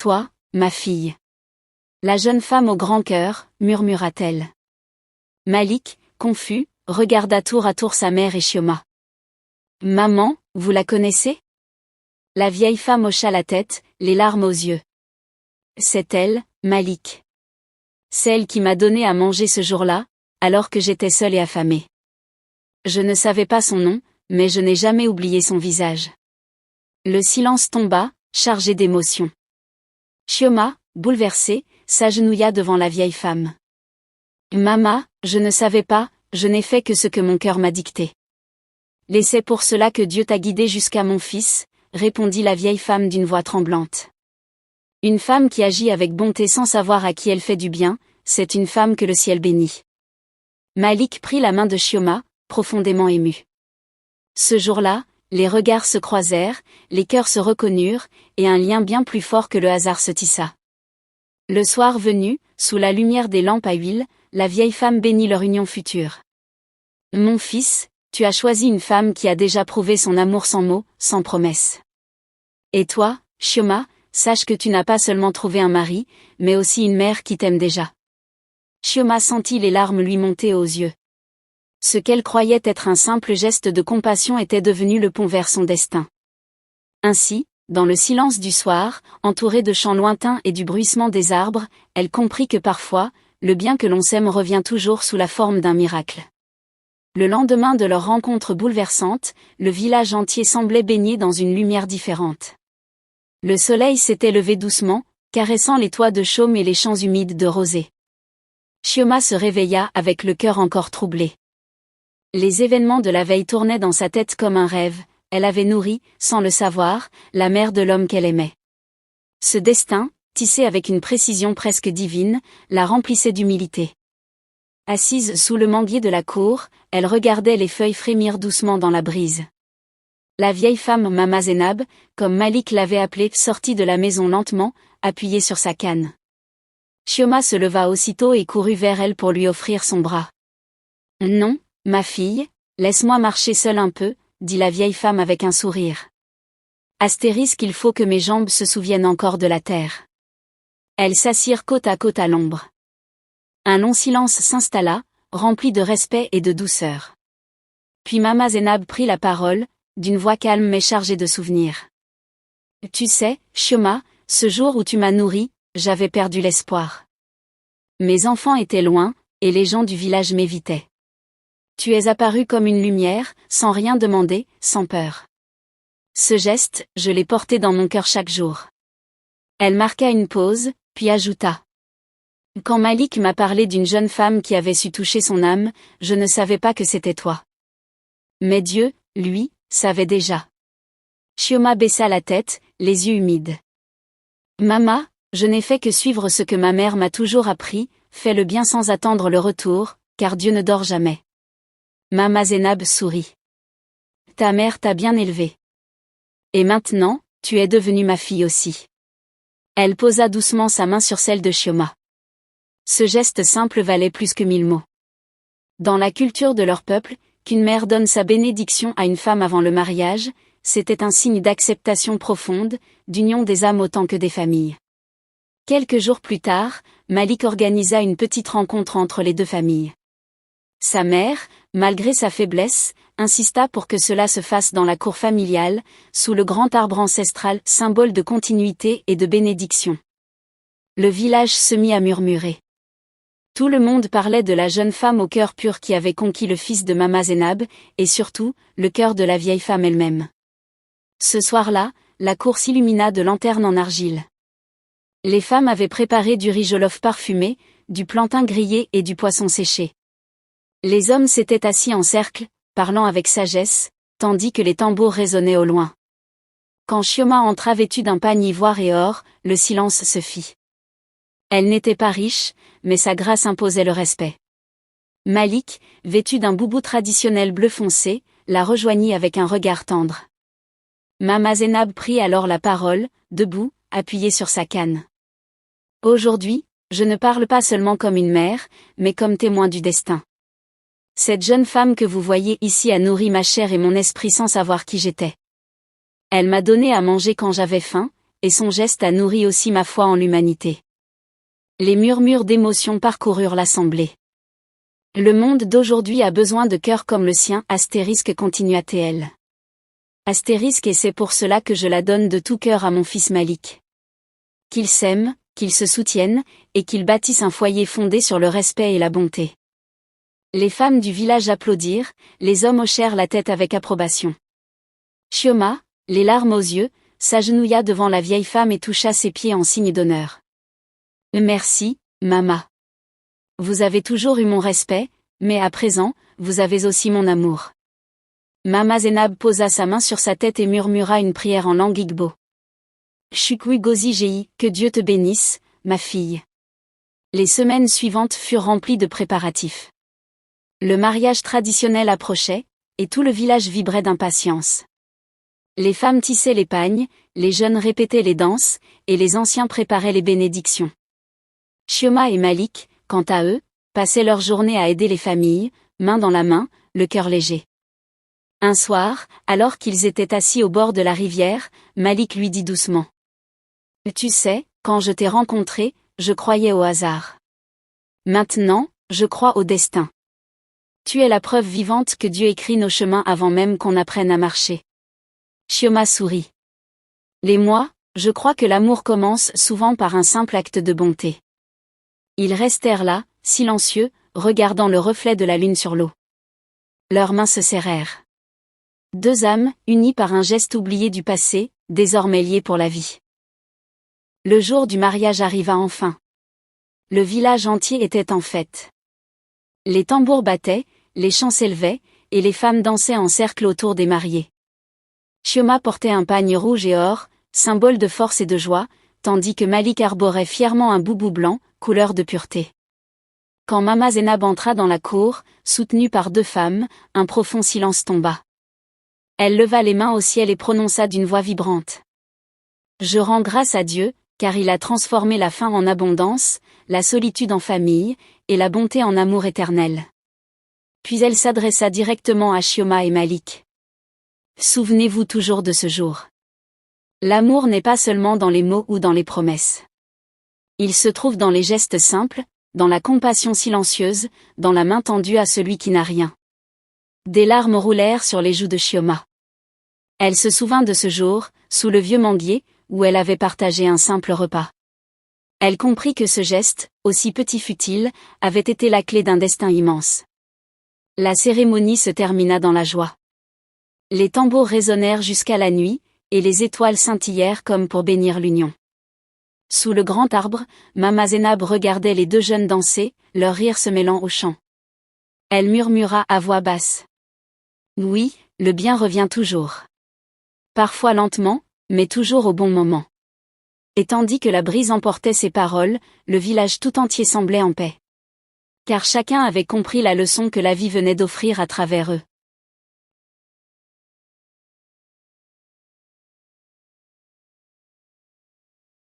toi, ma fille. La jeune femme au grand cœur, murmura-t-elle. Malik, confus, regarda tour à tour sa mère et Chioma. Maman, vous la connaissez? La vieille femme hocha la tête, les larmes aux yeux. C'est elle, Malik. Celle qui m'a donné à manger ce jour-là, alors que j'étais seule et affamée. Je ne savais pas son nom, mais je n'ai jamais oublié son visage. Le silence tomba, chargé d'émotion. Chioma, bouleversée, s'agenouilla devant la vieille femme. Mama, je ne savais pas, je n'ai fait que ce que mon cœur m'a dicté. Et c'est pour cela que Dieu t'a guidé jusqu'à mon fils, répondit la vieille femme d'une voix tremblante. Une femme qui agit avec bonté sans savoir à qui elle fait du bien, c'est une femme que le ciel bénit. Malik prit la main de Chioma, profondément ému. Ce jour-là, les regards se croisèrent, les cœurs se reconnurent, et un lien bien plus fort que le hasard se tissa. Le soir venu, sous la lumière des lampes à huile, la vieille femme bénit leur union future. Mon fils, tu as choisi une femme qui a déjà prouvé son amour sans mots, sans promesses. Et toi, Chioma, sache que tu n'as pas seulement trouvé un mari, mais aussi une mère qui t'aime déjà. Chioma sentit les larmes lui monter aux yeux. Ce qu'elle croyait être un simple geste de compassion était devenu le pont vers son destin. Ainsi, dans le silence du soir, entourée de chants lointains et du bruissement des arbres, elle comprit que parfois, le bien que l'on sème revient toujours sous la forme d'un miracle. Le lendemain de leur rencontre bouleversante, le village entier semblait baigné dans une lumière différente. Le soleil s'était levé doucement, caressant les toits de chaume et les champs humides de rosée. Chioma se réveilla avec le cœur encore troublé. Les événements de la veille tournaient dans sa tête comme un rêve, elle avait nourri, sans le savoir, la mère de l'homme qu'elle aimait. Ce destin, tissé avec une précision presque divine, la remplissait d'humilité. Assise sous le manguier de la cour, elle regardait les feuilles frémir doucement dans la brise. La vieille femme Mama Zénab, comme Malik l'avait appelée, sortit de la maison lentement, appuyée sur sa canne. Chioma se leva aussitôt et courut vers elle pour lui offrir son bras. Non, ma fille, laisse-moi marcher seule un peu, dit la vieille femme avec un sourire. Astérisque, il faut que mes jambes se souviennent encore de la terre. Elles s'assirent côte à côte à l'ombre. Un long silence s'installa, rempli de respect et de douceur. Puis Mama Zénab prit la parole, d'une voix calme mais chargée de souvenirs. Tu sais, Chioma, ce jour où tu m'as nourrie, j'avais perdu l'espoir. Mes enfants étaient loin, et les gens du village m'évitaient. Tu es apparue comme une lumière, sans rien demander, sans peur. Ce geste, je l'ai porté dans mon cœur chaque jour. Elle marqua une pause, puis ajouta. Quand Malik m'a parlé d'une jeune femme qui avait su toucher son âme, je ne savais pas que c'était toi. Mais Dieu, lui, savait déjà. Chioma baissa la tête, les yeux humides. Mama, je n'ai fait que suivre ce que ma mère m'a toujours appris, fais le bien sans attendre le retour, car Dieu ne dort jamais. Mama Zénab sourit. Ta mère t'a bien élevée. Et maintenant, tu es devenue ma fille aussi. Elle posa doucement sa main sur celle de Chioma. Ce geste simple valait plus que 1000 mots. Dans la culture de leur peuple, qu'une mère donne sa bénédiction à une femme avant le mariage, c'était un signe d'acceptation profonde, d'union des âmes autant que des familles. Quelques jours plus tard, Malik organisa une petite rencontre entre les deux familles. Sa mère, malgré sa faiblesse, insista pour que cela se fasse dans la cour familiale, sous le grand arbre ancestral, symbole de continuité et de bénédiction. Le village se mit à murmurer. Tout le monde parlait de la jeune femme au cœur pur qui avait conquis le fils de Mama Zénab, et surtout, le cœur de la vieille femme elle-même. Ce soir-là, la cour s'illumina de lanternes en argile. Les femmes avaient préparé du riz jollof parfumé, du plantain grillé et du poisson séché. Les hommes s'étaient assis en cercle, parlant avec sagesse, tandis que les tambours résonnaient au loin. Quand Chioma entra vêtue d'un pagne ivoire et or, le silence se fit. Elle n'était pas riche, mais sa grâce imposait le respect. Malik, vêtu d'un boubou traditionnel bleu foncé, la rejoignit avec un regard tendre. Mama Zénab prit alors la parole, debout, appuyée sur sa canne. Aujourd'hui, je ne parle pas seulement comme une mère, mais comme témoin du destin. Cette jeune femme que vous voyez ici a nourri ma chair et mon esprit sans savoir qui j'étais. Elle m'a donné à manger quand j'avais faim, et son geste a nourri aussi ma foi en l'humanité. Les murmures d'émotion parcoururent l'assemblée. Le monde d'aujourd'hui a besoin de cœurs comme le sien, continua-t-elle. Et c'est pour cela que je la donne de tout cœur à mon fils Malik. Qu'ils s'aiment, qu'ils se soutiennent, et qu'ils bâtissent un foyer fondé sur le respect et la bonté. Les femmes du village applaudirent, les hommes hochèrent la tête avec approbation. Chioma, les larmes aux yeux, s'agenouilla devant la vieille femme et toucha ses pieds en signe d'honneur. Merci, Mama. Vous avez toujours eu mon respect, mais à présent, vous avez aussi mon amour. Mama Zainab posa sa main sur sa tête et murmura une prière en langue igbo. Shukwi Gozi Gei, que Dieu te bénisse, ma fille. Les semaines suivantes furent remplies de préparatifs. Le mariage traditionnel approchait, et tout le village vibrait d'impatience. Les femmes tissaient les pagnes, les jeunes répétaient les danses, et les anciens préparaient les bénédictions. Chioma et Malik, quant à eux, passaient leur journée à aider les familles, main dans la main, le cœur léger. Un soir, alors qu'ils étaient assis au bord de la rivière, Malik lui dit doucement. « Tu sais, quand je t'ai rencontré, je croyais au hasard. Maintenant, je crois au destin. Tu es la preuve vivante que Dieu écrit nos chemins avant même qu'on apprenne à marcher. » Chioma sourit. Les moi, je crois que l'amour commence souvent par un simple acte de bonté. Ils restèrent là, silencieux, regardant le reflet de la lune sur l'eau. Leurs mains se serrèrent. Deux âmes, unies par un geste oublié du passé, désormais liées pour la vie. Le jour du mariage arriva enfin. Le village entier était en fête. Les tambours battaient, les chants s'élevaient, et les femmes dansaient en cercle autour des mariés. Chioma portait un pagne rouge et or, symbole de force et de joie, tandis que Malik arborait fièrement un boubou blanc, couleur de pureté. Quand Mama Zainab entra dans la cour, soutenue par deux femmes, un profond silence tomba. Elle leva les mains au ciel et prononça d'une voix vibrante. Je rends grâce à Dieu, car il a transformé la faim en abondance, la solitude en famille, et la bonté en amour éternel. Puis elle s'adressa directement à Chioma et Malik. Souvenez-vous toujours de ce jour. L'amour n'est pas seulement dans les mots ou dans les promesses. Il se trouve dans les gestes simples, dans la compassion silencieuse, dans la main tendue à celui qui n'a rien. Des larmes roulèrent sur les joues de Chioma. Elle se souvint de ce jour, sous le vieux manguier, où elle avait partagé un simple repas. Elle comprit que ce geste, aussi petit fut-il, avait été la clé d'un destin immense. La cérémonie se termina dans la joie. Les tambours résonnèrent jusqu'à la nuit, et les étoiles scintillèrent comme pour bénir l'union. Sous le grand arbre, Mama Zainab regardait les deux jeunes danser, leur rire se mêlant au chant. Elle murmura à voix basse. Oui, le bien revient toujours. Parfois lentement, mais toujours au bon moment. Et tandis que la brise emportait ses paroles, le village tout entier semblait en paix. Car chacun avait compris la leçon que la vie venait d'offrir à travers eux.